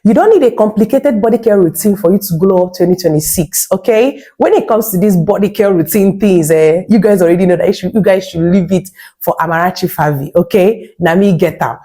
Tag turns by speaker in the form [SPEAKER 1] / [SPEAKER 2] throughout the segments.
[SPEAKER 1] You don't need a complicated body care routine for you to glow up 2026, okay? When it comes to these body care routine things, you guys already know that you guys should leave it for Amarachi Favy, okay? Now me get them.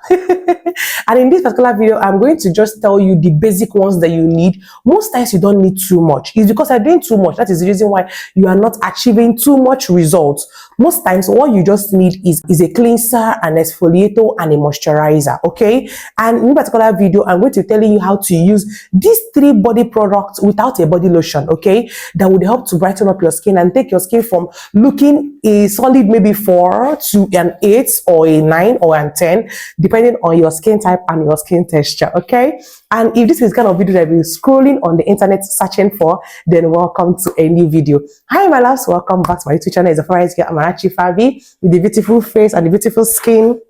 [SPEAKER 1] And in this particular video, I'm going to just tell you the basic ones that you need. Most times you don't need too much. It's because you're doing too much. That is the reason why you are not achieving too much results. Most times what you just need is a cleanser, an exfoliator, and a moisturizer, okay? And in this particular video, I'm going to be telling you how to use these 3 body products without a body lotion, okay? That would help to brighten up your skin and take your skin from looking a solid maybe 4 to an 8 or a 9 or a 10, depending on your skin type and your skin texture, okay? And if this is kind of video that you're scrolling on the internet searching for, then welcome to a new video. Hi my loves, welcome back to my YouTube channel. It's a favorite girl, Amarachi Favy, with the beautiful face and the beautiful skin.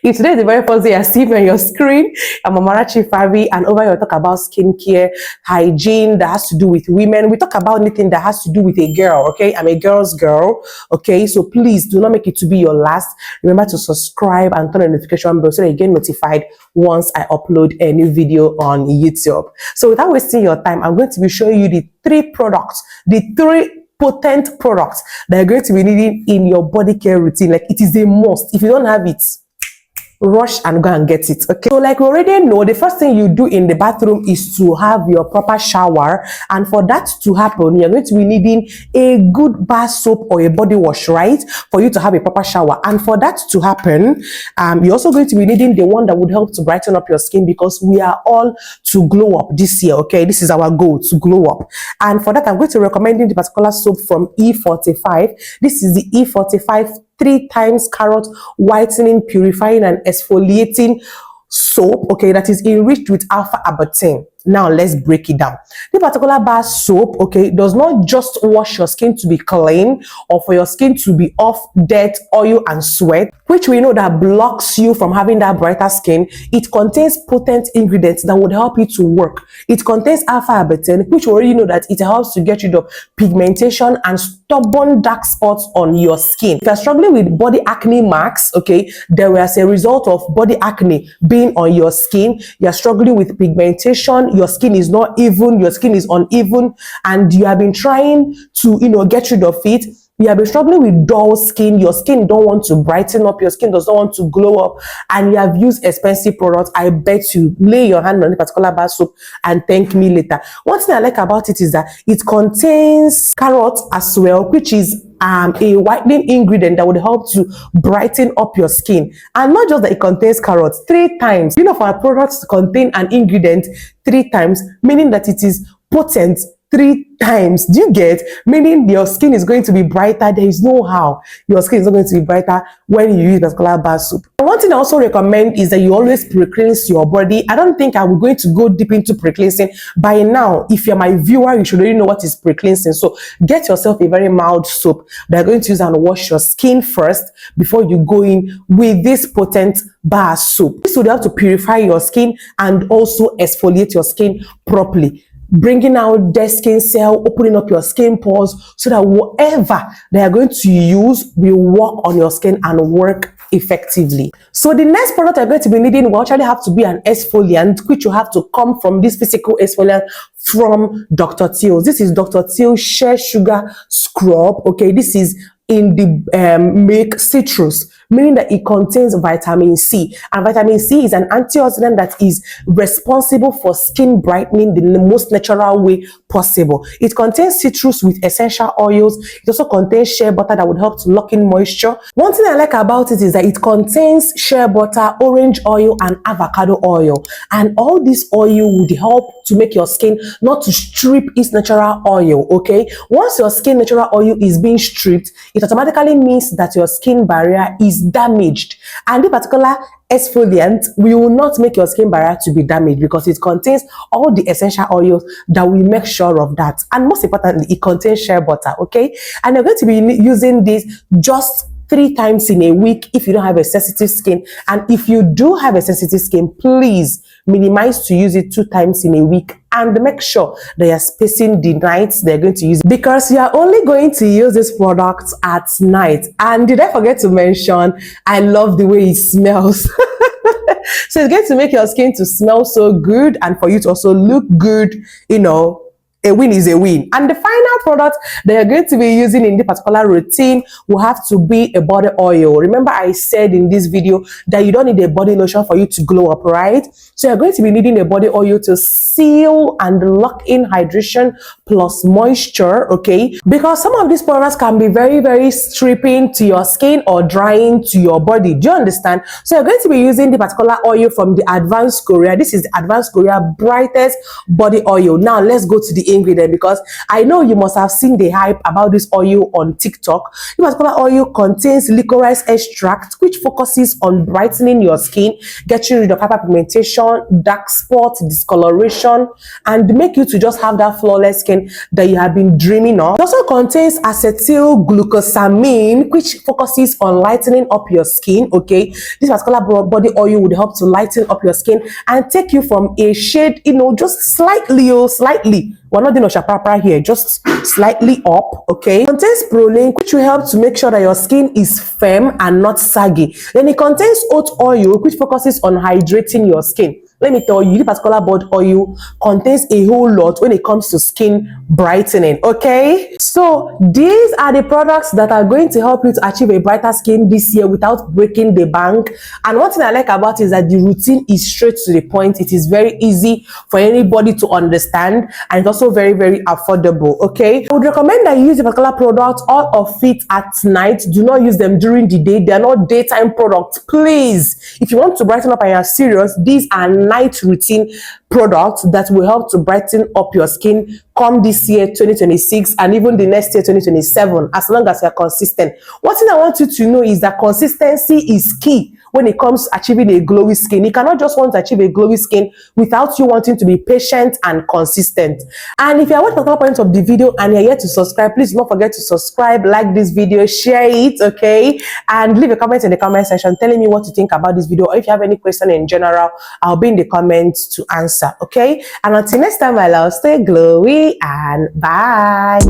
[SPEAKER 1] If today is the very first day I see me on your screen, I'm Amarachi Favy, and over here we talk about skincare, hygiene that has to do with women. We talk about anything that has to do with a girl, okay? I'm a girl's girl, okay? So please do not make it to be your last. Remember to subscribe and turn on the notification bell so that you get notified once I upload a new video on YouTube. So without wasting your time, I'm going to be showing you the 3 products, the 3 potent products that you're going to be needing in your body care routine. Like, it is a must. If you don't have it, rush and go and get it, okay? So like we already know, the first thing you do in the bathroom is to have your proper shower, and for that to happen, you're going to be needing a good bar soap or a body wash, right? For you to have a proper shower. And for that to happen, you're also going to be needing the one that would help to brighten up your skin, because we are all to glow up this year, okay? This is our goal, to glow up. And for that, I'm going to recommend the particular soap from E45. This is the E45 3 times carrot whitening, purifying, and exfoliating soap, okay, that is enriched with alpha arbutin. Now let's break it down. This particular bar soap, okay, does not just wash your skin to be clean or for your skin to be off dirt, oil, and sweat, which we know that blocks you from having that brighter skin. It contains potent ingredients that would help you to work. It contains alpha arbutin, which we already know that it helps to get rid of pigmentation and stubborn dark spots on your skin. If you're struggling with body acne marks, okay, there was a result of body acne being on your skin, you're struggling with pigmentation, your skin is not even, your skin is uneven, and you have been trying to, get rid of it. You have been struggling with dull skin, your skin don't want to brighten up, your skin does not want to glow up, and you have used expensive products. I bet you lay your hand on a particular bar soap and thank me later. One thing I like about it is that it contains carrot as well, which is a whitening ingredient that would help to brighten up your skin. And not just that it contains carrots, 3 times. For our products to contain an ingredient 3 times, meaning that it is potent 3 times. Do you get? Meaning your skin is going to be brighter. There is no how your skin is not going to be brighter when you use particular bar soap. One thing I also recommend is that you always pre-cleanse your body. I don't think I'm going to go deep into pre-cleansing. By now, if you're my viewer, you should already know what is pre-cleansing. So get yourself a very mild soap that you're going to use and wash your skin first before you go in with this potent bar soap. This would help to purify your skin and also exfoliate your skin properly, bringing out dead skin cell, opening up your skin pores, so that whatever they are going to use will work on your skin and work effectively. So the next product you're going to be needing will actually have to be an exfoliant, which will have to come from this physical exfoliant from Dr. Teal's. This is Dr. Teal's Shea Sugar Scrub, okay? This is in the milk citrus, meaning that it contains vitamin C. And vitamin C is an antioxidant that is responsible for skin brightening the most natural way possible. It contains citrus with essential oils. It also contains shea butter that would help to lock in moisture. One thing I like about it is that it contains shea butter, orange oil, and avocado oil. And all this oil would help to make your skin not to strip its natural oil, okay? Once your skin natural oil is being stripped, it automatically means that your skin barrier is damaged. And this particular exfoliant will not make your skin barrier to be damaged, because it contains all the essential oils that will make sure of that. And most importantly, it contains shea butter, okay? And you're going to be using this just 3 times in a week if you don't have a sensitive skin. And if you do have a sensitive skin, please minimize to use it 2 times in a week, and make sure that you're spacing the nights they're going to use, because you are only going to use this product at night. And did I forget to mention, I love the way it smells. So it's going to make your skin to smell so good and for you to also look good, you know. A win is a win. And the final product that you're going to be using in this particular routine will have to be a body oil. Remember, I said in this video that you don't need a body lotion for you to glow up, right? So you're going to be needing a body oil to seal and lock in hydration plus moisture, okay? Because some of these products can be very, very stripping to your skin or drying to your body. Do you understand? So you're going to be using the particular oil from the Advanced Korea. This is the Advanced Korea brightest body oil. Now let's go to the ingredient, because I know you must have seen the hype about this oil on TikTok. This particular oil contains licorice extract, which focuses on brightening your skin, getting rid of hyperpigmentation, dark spot, discoloration, and make you to just have that flawless skin that you have been dreaming of. It also contains acetyl glucosamine, which focuses on lightening up your skin, okay? This particular body oil would help to lighten up your skin and take you from a shade, you know, just slightly, we're not doing a shapapra here, just slightly up, okay? It contains proline, which will help to make sure that your skin is firm and not saggy. Then it contains oat oil, which focuses on hydrating your skin. Let me tell you, this particular body oil contains a whole lot when it comes to skin brightening, okay? So these are the products that are going to help you to achieve a brighter skin this year without breaking the bank. And one thing I like about it is that the routine is straight to the point. It is very easy for anybody to understand, and it's also very, very affordable, okay? I would recommend that you use a particular product, all of it at night. Do not use them during the day. They are not daytime products, please. If you want to brighten up and you're serious, these are night routine products that will help to brighten up your skin come this year 2026 and even the next year 2027, as long as you're consistent. One thing I want you to know is that consistency is key when it comes to achieving a glowy skin. You cannot just want to achieve a glowy skin without you wanting to be patient and consistent. And if you are watching the point of the video and you're yet to subscribe, please don't forget to subscribe, like this video, share it, okay? And leave a comment in the comment section telling me what you think about this video, or if you have any question in general, I'll be in the comments to answer, okay? And until next time, my love, stay glowy and bye.